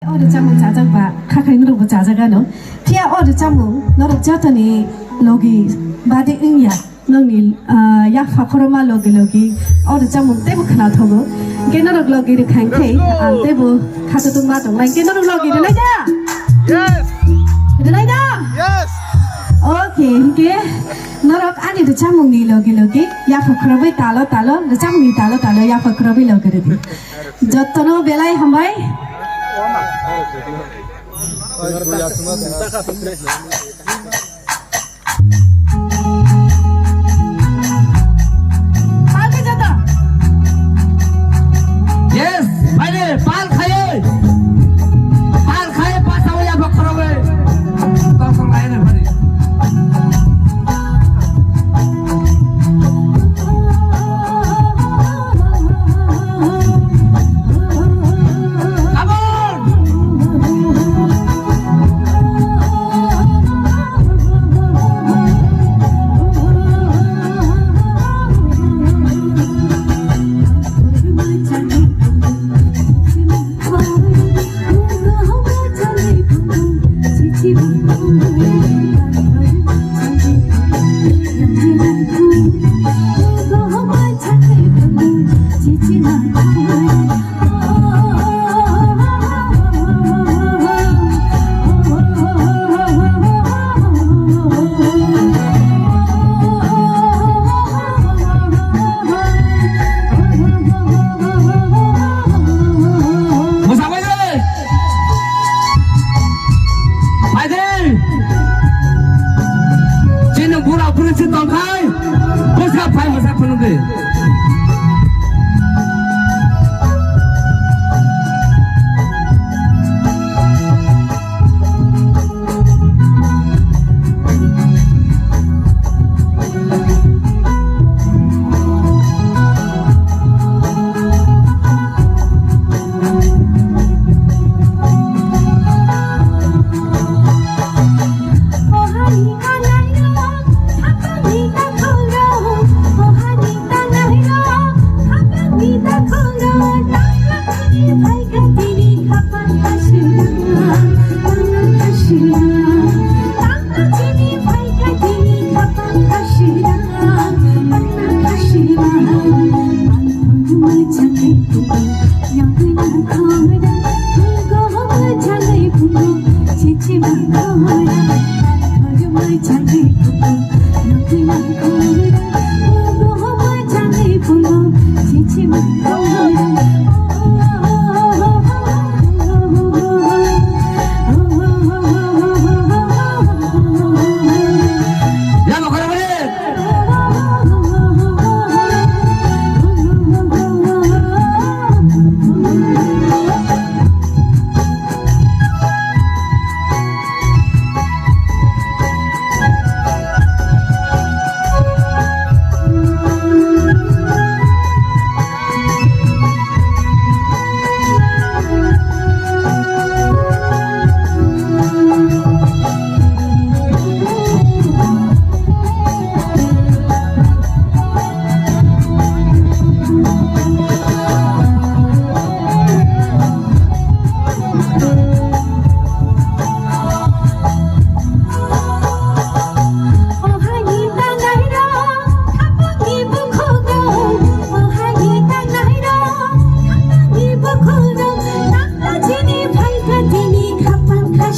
어느 잠을 자자봐 카카이 누르고 자자가노 티야 어느 잠을 너를 자더니 로기 바디 응야 너니 야파 코로마 로기 어느 잠을 떼고 하나 더고 게너럭 로기를 칸케 안 떼고 가서도 마도 난 게너럭 로기를 나자 Yes. 나자 Yes. 오케이 이게 너럭 아니도 잠을 로기 야파 코로마 달로 잠이 달로 야파 코로마 로기를 저토노 벨라이 함바이 Yes, pare, pal khaye pasao ya bakrobe. Tong lain na pare.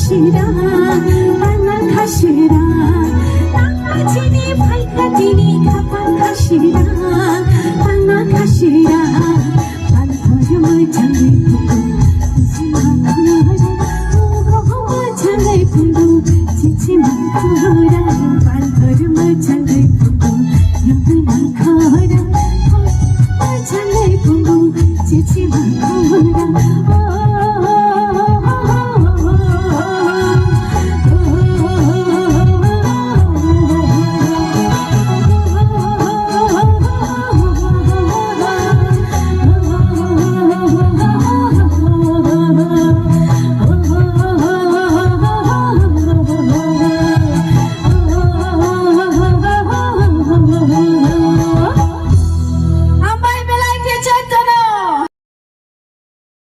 Shira